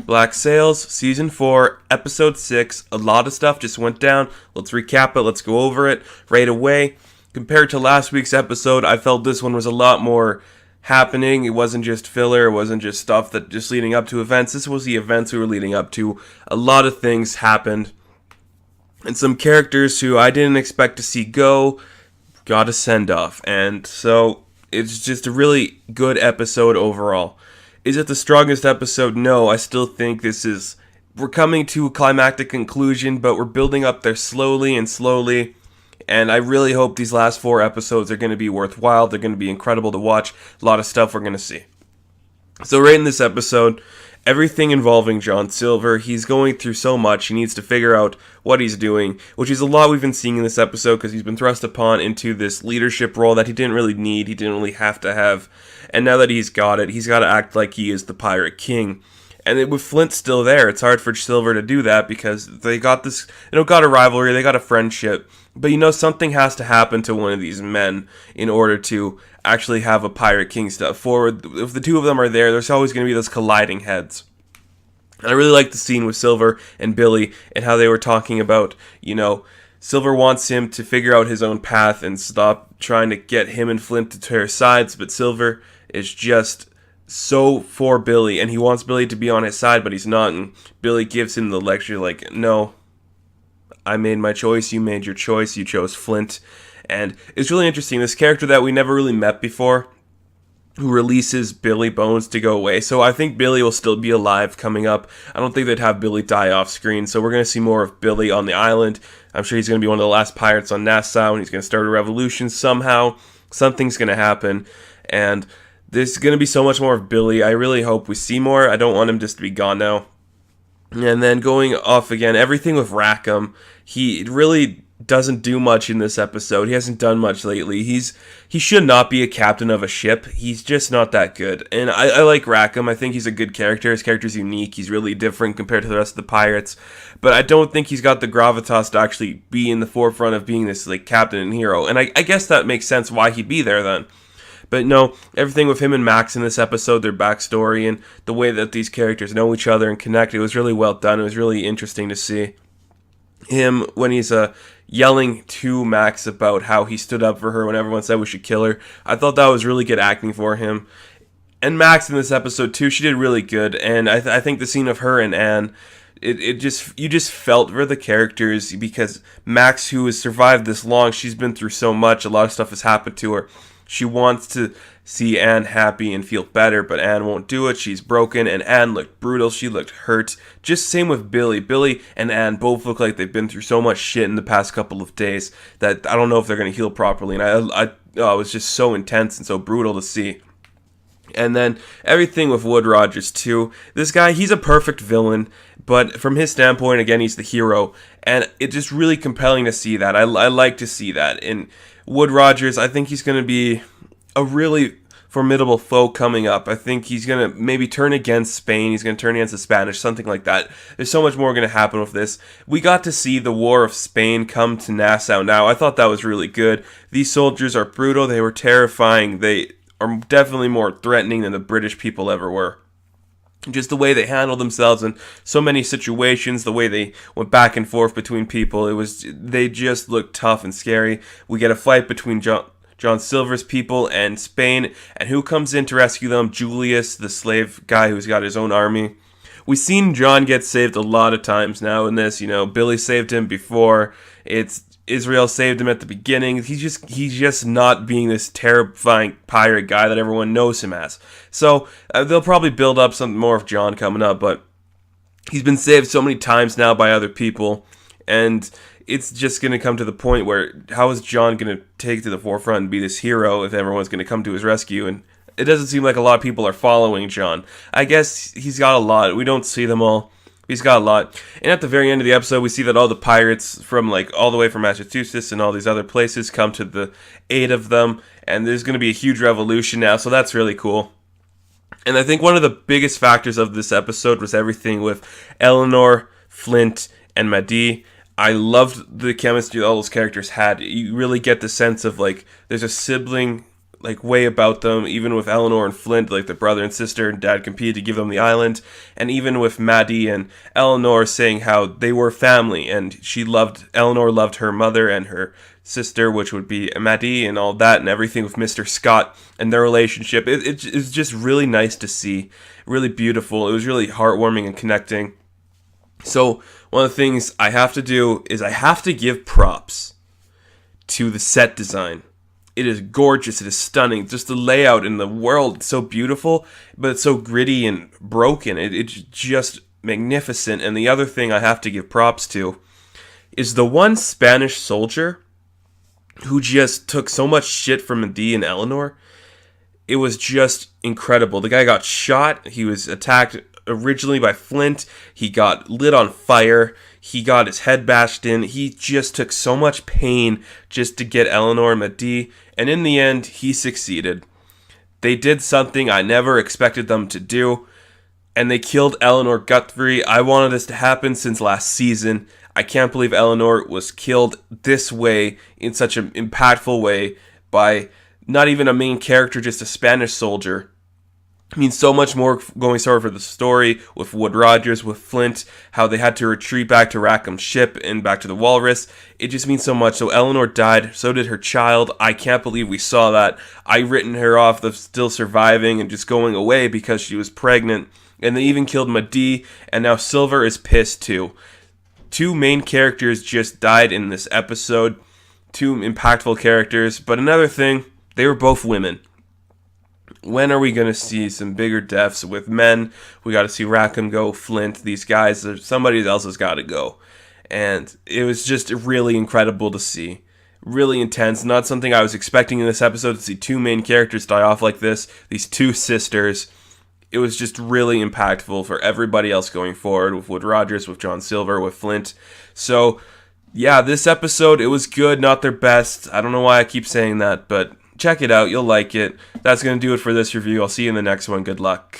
Black Sails, Season 4, Episode 6. A lot of stuff just went down. Let's recap it. Let's go over it right away. Compared to last week's episode, I felt this one was a lot more happening. It wasn't just filler. It wasn't just stuff that just leading up to events. This was the events we were leading up to. A lot of things happened. And some characters who I didn't expect to see go got a send-off. And so it's just a really good episode overall. Is it the strongest episode? No, I still think we're coming to a climactic conclusion, but we're building up there slowly and slowly. And I really hope these last 4 episodes are going to be worthwhile. They're going to be incredible to watch. A lot of stuff we're going to see. So right in this episode, everything involving John Silver, he's going through so much. He needs to figure out what he's doing, which is a lot we've been seeing in this episode because he's been thrust upon into this leadership role that he didn't really need. He didn't really have to have. And now that he's got it, he's got to act like he is the Pirate King. And with Flint still there, it's hard for Silver to do that because they got this, got a rivalry, they got a friendship. But something has to happen to one of these men in order to actually have a Pirate King step forward. If the two of them are there, there's always going to be those colliding heads. And I really like the scene with Silver and Billy and how they were talking about, Silver wants him to figure out his own path and stop trying to get him and Flint to their sides. But Silver is just so for Billy, and he wants Billy to be on his side, but he's not. And Billy gives him the lecture like, no, I made my choice, you made your choice, you chose Flint. And it's really interesting, this character that we never really met before, who releases Billy Bones to go away. So I think Billy will still be alive coming up. I don't think they'd have Billy die off screen, so we're going to see more of Billy on the island. I'm sure he's going to be one of the last pirates on Nassau, and he's going to start a revolution somehow. Something's going to happen, and there's going to be so much more of Billy. I really hope we see more. I don't want him just to be gone now. And then going off again, everything with Rackham, he really doesn't do much in this episode. He hasn't done much lately. He should not be a captain of a ship. He's just not that good. And I like Rackham. I think he's a good character. His character's unique. He's really different compared to the rest of the pirates. But I don't think he's got the gravitas to actually be in the forefront of being this captain and hero. And I guess that makes sense why he'd be there then. But no, everything with him and Max in this episode, their backstory, and the way that these characters know each other and connect, it was really well done. It was really interesting to see him when he's yelling to Max about how he stood up for her when everyone said we should kill her. I thought that was really good acting for him. And Max in this episode too, she did really good. And I think the scene of her and Anne, you just felt for the characters because Max, who has survived this long, she's been through so much. A lot of stuff has happened to her. She wants to see Anne happy and feel better, but Anne won't do it. She's broken, and Anne looked brutal. She looked hurt. Just same with Billy. Billy and Anne both look like they've been through so much shit in the past couple of days that I don't know if they're going to heal properly. And it was just so intense and so brutal to see. And then everything with Wood Rogers too. This guy, he's a perfect villain, but from his standpoint, again, he's the hero. And it's just really compelling to see that. I like to see that. And Wood Rogers, I think he's going to be a really formidable foe coming up. I think he's going to maybe turn against Spain. He's going to turn against the Spanish, something like that. There's so much more going to happen with this. We got to see the War of Spain come to Nassau now. I thought that was really good. These soldiers are brutal. They were terrifying. They are definitely more threatening than the British people ever were. Just the way they handled themselves in so many situations, the way they went back and forth between people, they just looked tough and scary. We get a fight between John Silver's people and Spain, and who comes in to rescue them? Julius, the slave guy who's got his own army. We've seen John get saved a lot of times now in this. Billy saved him before. It's Israel saved him at the beginning. He's just not being this terrifying pirate guy that everyone knows him as. So they'll probably build up some more of John coming up, but he's been saved so many times now by other people, and it's just going to come to the point where how is John going to take to the forefront and be this hero if everyone's going to come to his rescue? And it doesn't seem like a lot of people are following John. I guess he's got a lot. We don't see them all. He's got a lot. And at the very end of the episode, we see that all the pirates from all the way from Massachusetts and all these other places come to the aid of them. And there's going to be a huge revolution now. So that's really cool. And I think one of the biggest factors of this episode was everything with Eleanor, Flint, and Madee. I loved the chemistry all those characters had. You really get the sense of there's a sibling like way about them, even with Eleanor and Flint, like the brother and sister, and dad competed to give them the island, and even with Maddie and Eleanor saying how they were family, and Eleanor loved her mother and her sister, which would be Maddie, and all that, and everything with Mr. Scott and their relationship. It's just really nice to see, really beautiful. It was really heartwarming and connecting. So one of the things I have to do is I have to give props to the set design. It is gorgeous. It is stunning. Just the layout in the world, it's so beautiful, but it's so gritty and broken. It's just magnificent. And the other thing I have to give props to is the one Spanish soldier who just took so much shit from Medea and Eleanor. It was just incredible. The guy got shot. He was attacked originally by Flint. He got lit on fire. He got his head bashed in. He just took so much pain just to get Eleanor and Medea. And in the end, he succeeded. They did something I never expected them to do. And they killed Eleanor Guthrie. I wanted this to happen since last season. I can't believe Eleanor was killed this way, in such an impactful way, by not even a main character, just a Spanish soldier. It means so much more going forward for the story with Wood Rogers, with Flint, how they had to retreat back to Rackham's ship and back to the Walrus. It just means so much. So Eleanor died, so did her child. I can't believe we saw that. I written her off of still surviving and just going away because she was pregnant. And they even killed Medea, and now Silver is pissed too. Two main characters just died in this episode. Two impactful characters. But another thing, they were both women. When are we going to see some bigger deaths with men? We got to see Rackham go, Flint, these guys. Somebody else has got to go. And it was just really incredible to see. Really intense. Not something I was expecting in this episode, to see two main characters die off like this. These two sisters. It was just really impactful for everybody else going forward, with Wood Rogers, with John Silver, with Flint. So, yeah, this episode, it was good, not their best. I don't know why I keep saying that, but check it out. You'll like it. That's going to do it for this review. I'll see you in the next one. Good luck.